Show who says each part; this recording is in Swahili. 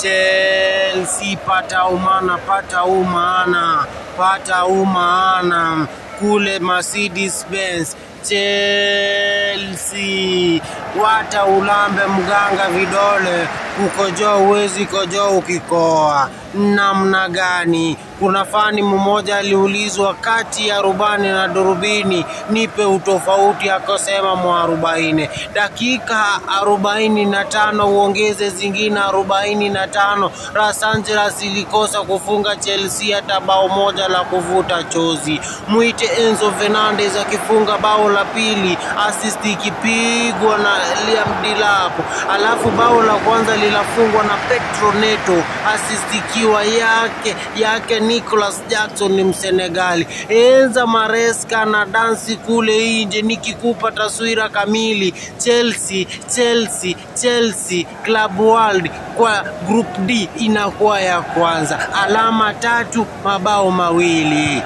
Speaker 1: Chelsea pata umana kule Mercedes Benz. Chelsea wata ulambe mganga vidole, kukojoa uwezi kojoa ukikoa. Namna gani? Kuna fani mmoja aliulizwa kati ya rubani na durubini, nipe utofauti, akasema mwarobaini. Dakika 45 uongeze zingine 45. Los Angeles ilikosa kufunga Chelsea hata bao moja la kuvuta chozi. Muite Enzo Fernandez akifunga bao la pili, assist ikipigwa na Liam Delap. Alafu bao la kwanza lilafungwa na Pedro Neto, assist ikiwa yake Nicolas Jackson ni Msenegali. Enza Maresca na dansi kule nje, nikikupa taswira kamili. Chelsea Club World kwa Group D inakuwa ya kwanza, alama 3, mabao 2.